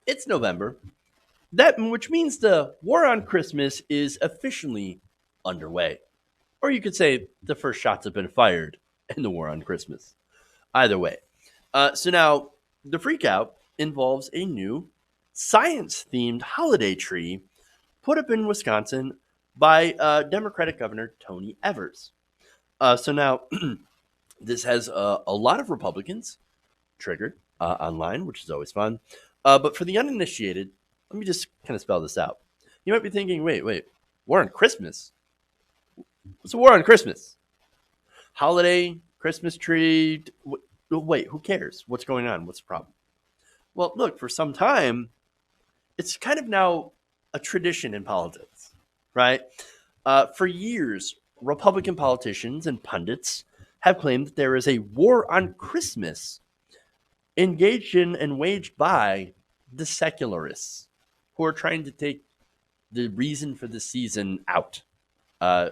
It's November. Which means the war on Christmas is officially underway. Or you could say the first shots have been fired in the war on Christmas. Either way. So now the freakout involves a new science themed holiday tree put up in Wisconsin by Democratic Governor Tony Evers. So now this has a lot of Republicans triggered online, which is always fun. But for the uninitiated, let me just kind of spell this out. You might be thinking, wait, war on Christmas? What's a war on Christmas? Holiday, Christmas tree. Wait, who cares? What's going on? What's the problem? Well, look, for some time, it's kind of now a tradition in politics, right? For years, Republican politicians and pundits have claimed that there is a war on Christmas engaged in and waged by the secularists who are trying to take the reason for the season out,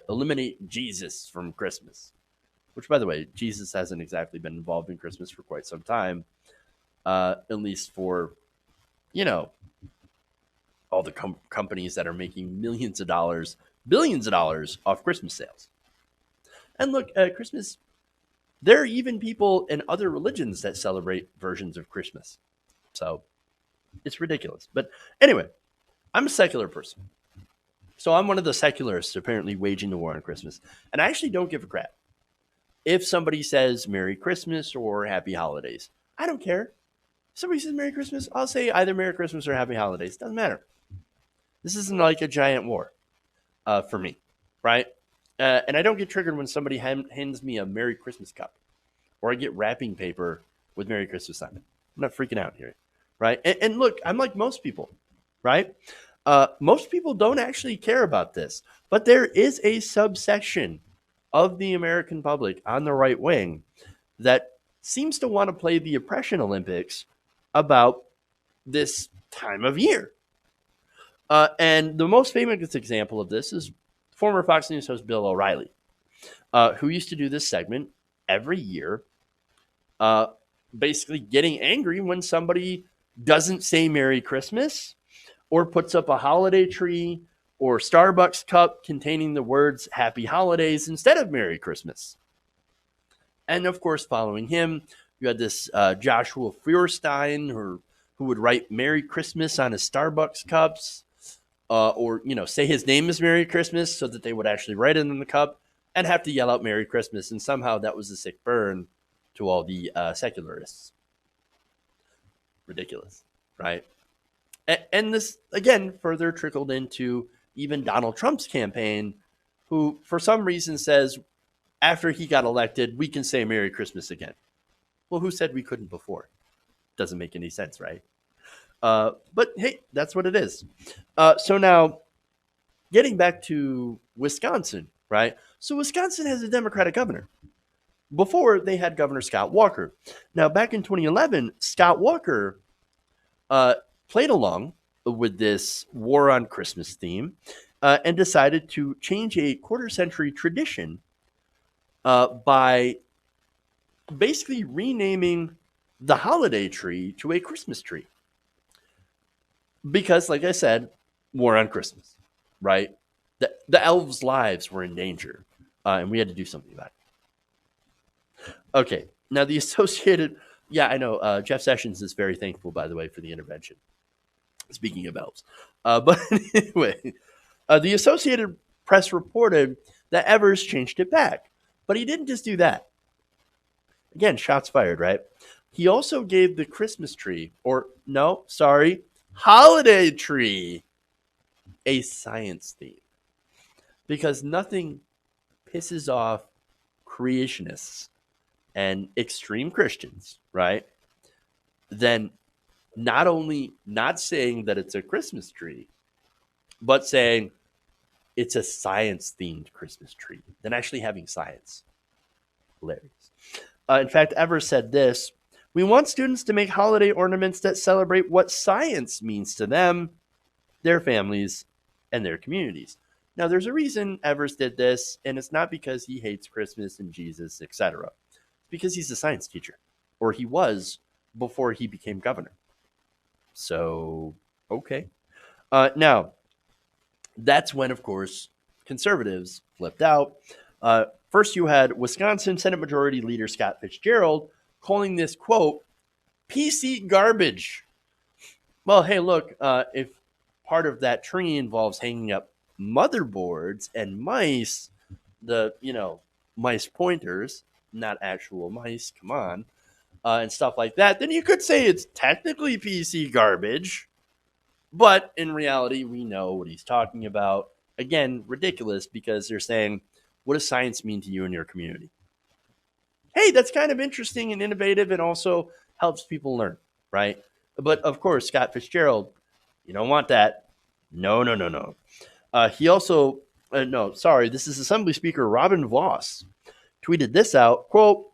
eliminate Jesus from Christmas. Which, by the way, Jesus hasn't exactly been involved in Christmas for quite some time, at least for, you know, all the companies that are making millions of dollars, billions of dollars off Christmas sales. And look, Christmas, there are even people in other religions that celebrate versions of Christmas. So it's ridiculous. But anyway, I'm a secular person. So I'm one of the secularists apparently waging the war on Christmas. And I actually don't give a crap if somebody says Merry Christmas or Happy Holidays. I don't care. If somebody says Merry Christmas, I'll say either Merry Christmas or Happy Holidays. Doesn't matter. This isn't like a giant war for me, right? And I don't get triggered when somebody hands me a Merry Christmas cup or I get wrapping paper with Merry Christmas on it. I'm not freaking out here, right? And look, I'm like most people, right? Most people don't actually care about this, but there is a subsection of the American public on the right wing that seems to want to play the oppression Olympics about this time of year. And the most famous example of this is former Fox News host Bill O'Reilly, who used to do this segment every year, basically getting angry when somebody doesn't say Merry Christmas or puts up a holiday tree or Starbucks cup containing the words Happy Holidays instead of Merry Christmas. And of course, following him, you had this Joshua Feuerstein who would write Merry Christmas on his Starbucks cups, or say his name is Merry Christmas so that they would actually write it in the cup and have to yell out Merry Christmas. And somehow that was a sick burn to all the secularists. Ridiculous, right? And this, again, further trickled into even Donald Trump's campaign, who for some reason says after he got elected, we can say Merry Christmas again. Well, who said we couldn't before? Doesn't make any sense, right? But hey, that's what it is. So now, getting back to Wisconsin, right? So Wisconsin has a Democratic governor. Before, they had Governor Scott Walker. Now, back in 2011, Scott Walker played along with this war on Christmas theme and decided to change a quarter-century tradition by basically renaming the holiday tree to a Christmas tree. Because, like I said, war on Christmas, right? The elves' lives were in danger, and we had to do something about it. Okay, now the Associated... Yeah, I know. Jeff Sessions is very thankful, by the way, for the intervention. Speaking of elves. But anyway, the Associated Press reported that Evers changed it back. But he didn't just do that. Again, shots fired, right? He also gave the Christmas tree, or no, sorry, holiday tree, a science theme. Because nothing pisses off creationists and extreme Christians, right? Then not only not saying that it's a Christmas tree, but saying it's a science-themed Christmas tree, then actually having science. Hilarious. In fact, Evers said this: "We want students to make holiday ornaments that celebrate what science means to them, their families, and their communities." Now, there's a reason Evers did this, and it's not because he hates Christmas and Jesus, etc. It's because he's a science teacher, or he was before he became governor. So, okay. Now, that's when, of course, conservatives flipped out. First, you had Wisconsin Senate Majority Leader Scott Fitzgerald calling this, quote, PC garbage. Well, hey, look, if part of that tree involves hanging up motherboards and mice, mice pointers, not actual mice, come on, and stuff like that, then you could say it's technically PC garbage. But in reality, we know what he's talking about. Again, ridiculous because they're saying, what does science mean to you and your community? Hey, that's kind of interesting and innovative and also helps people learn, right? But of course, Scott Fitzgerald, you don't want that. No, no, no, no. He also, no, sorry, this is Assembly Speaker Robin Voss tweeted this out, quote,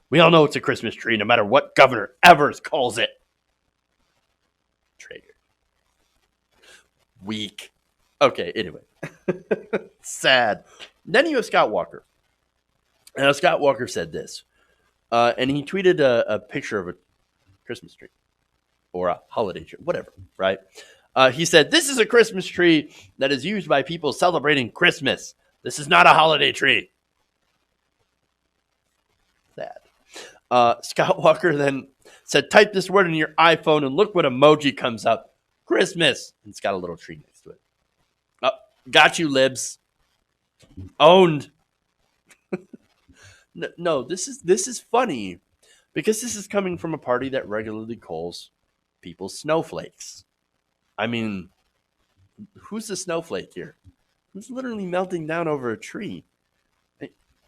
we all know it's a Christmas tree no matter what Governor Evers calls it. Traitor. Weak. Okay, anyway. Sad. Then you have Scott Walker. Now, Scott Walker said this, and he tweeted a picture of a Christmas tree or a holiday tree, whatever, right? He said, this is a Christmas tree that is used by people celebrating Christmas. This is not a holiday tree. Sad. Scott Walker then said, type this word in your iPhone and look what emoji comes up. Christmas. And it's got a little tree next to it. Got you, libs. Owned. No, this is funny because this is coming from a party that regularly calls people snowflakes. I mean, who's the snowflake here? Who's literally melting down over a tree?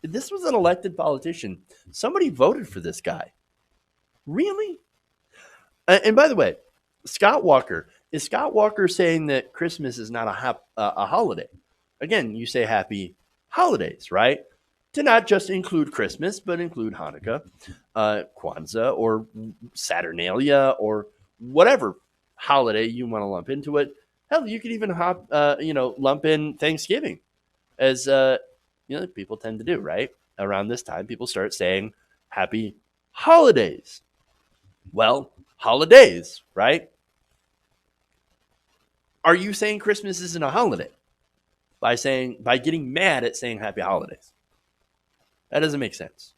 This was an elected politician. Somebody voted for this guy. Really? And by the way, Scott Walker, is Scott Walker saying that Christmas is not a holiday? Again, you say happy holidays, right? To not just include Christmas, but include Hanukkah, Kwanzaa, or Saturnalia, or whatever holiday you want to lump into it. Hell, you could even lump in Thanksgiving, as people tend to do, right? Around this time, people start saying happy holidays. Well, holidays, right? Are you saying Christmas isn't a holiday by getting mad at saying happy holidays? That doesn't make sense.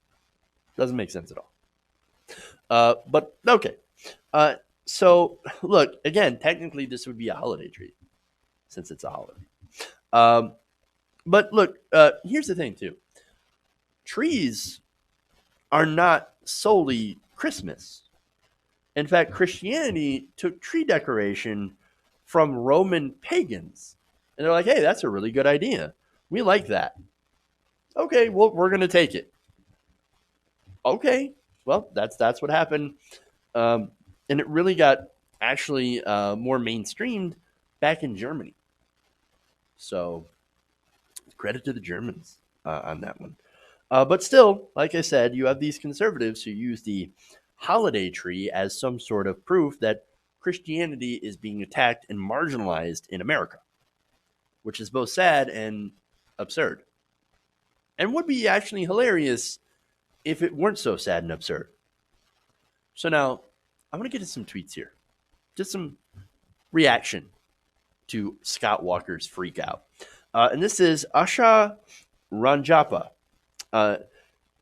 Doesn't make sense at all. But okay. So look, again, technically this would be a holiday tree since it's a holiday. But look, here's the thing too. Trees are not solely Christmas. In fact, Christianity took tree decoration from Roman pagans. And they're like, hey, that's a really good idea. We like that. Okay, well, we're going to take it. Okay, well, that's what happened. And it really got actually more mainstreamed back in Germany. So credit to the Germans on that one. But still, like I said, you have these conservatives who use the holiday tree as some sort of proof that Christianity is being attacked and marginalized in America, which is both sad and absurd. And would be actually hilarious if it weren't so sad and absurd. So now, I'm going to get to some tweets here. Just some reaction to Scott Walker's freak out. And this is Asha Ranjapa,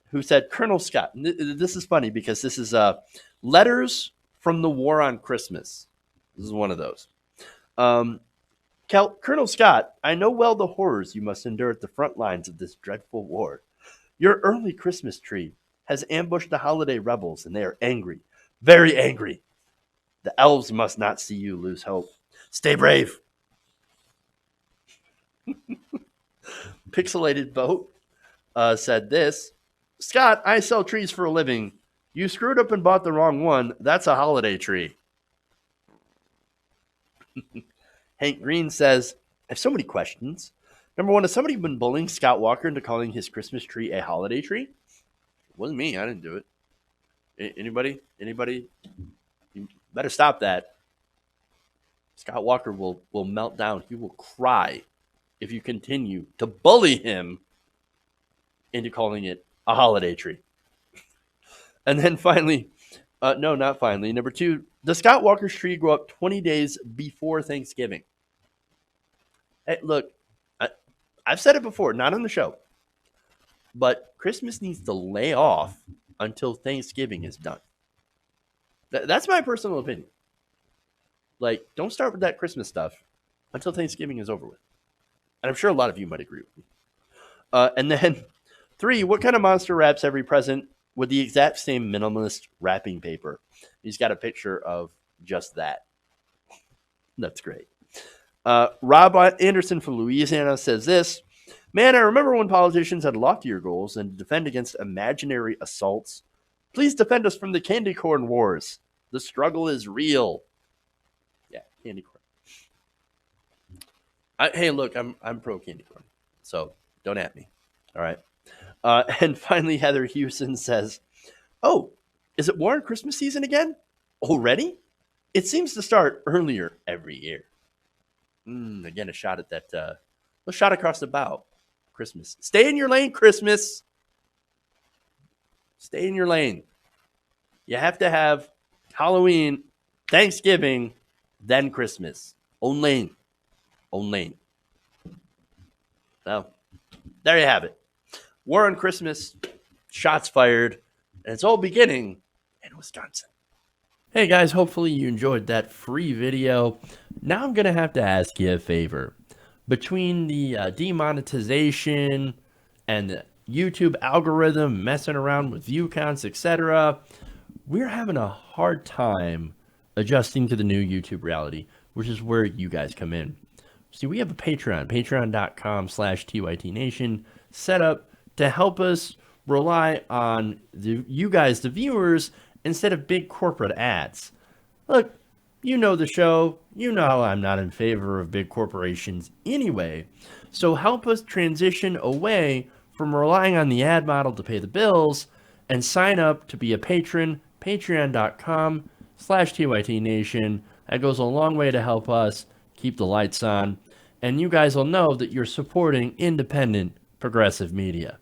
who said, Colonel Scott, this is funny because this is letters from the war on Christmas. This is one of those. Colonel Scott, I know well the horrors you must endure at the front lines of this dreadful war. Your early Christmas tree has ambushed the holiday rebels, and they are angry, very angry. The elves must not see you lose hope. Stay brave. Pixelated Boat said this. Scott, I sell trees for a living. You screwed up and bought the wrong one. That's a holiday tree. Hank Green says, I have so many questions. Number one, has somebody been bullying Scott Walker into calling his Christmas tree a holiday tree? It wasn't me. I didn't do it. Anybody? You better stop that. Scott Walker will melt down. He will cry if you continue to bully him into calling it a holiday tree. And then finally, no, not finally. Number two, The Scott Walker's tree grew up 20 days before Thanksgiving. Hey, look, I've said it before, not on the show, but Christmas needs to lay off until Thanksgiving is done. That's my personal opinion. Like, don't start with that Christmas stuff until Thanksgiving is over with. And I'm sure a lot of you might agree with me. And then 3, what kind of monster wraps every present with the exact same minimalist wrapping paper? He's got a picture of just that. That's great. Rob Anderson from Louisiana says this. Man, I remember when politicians had loftier goals than to defend against imaginary assaults. Please defend us from the candy corn wars. The struggle is real. Yeah, candy corn. Hey, look, I'm pro candy corn, so don't at me. All right. And finally, Heather Hewson says, "Oh, is it war on Christmas season again? Already? It seems to start earlier every year." Again, a shot at that. A shot across the bow. Christmas. Stay in your lane, Christmas. Stay in your lane. You have to have Halloween, Thanksgiving, then Christmas. Own lane. Own lane. So, there you have it. War on Christmas, shots fired, and it's all beginning in Wisconsin. Hey guys, hopefully you enjoyed that free video. Now I'm going to have to ask you a favor. Between the demonetization and the YouTube algorithm messing around with view counts, etc., we're having a hard time adjusting to the new YouTube reality, which is where you guys come in. See, we have a Patreon, patreon.com/TYTNation, set up to help us rely on you guys, the viewers, instead of big corporate ads. Look, you know the show. You know I'm not in favor of big corporations anyway. So help us transition away from relying on the ad model to pay the bills and sign up to be a patron, patreon.com/TYTNation. That goes a long way to help us keep the lights on. And you guys will know that you're supporting independent progressive media.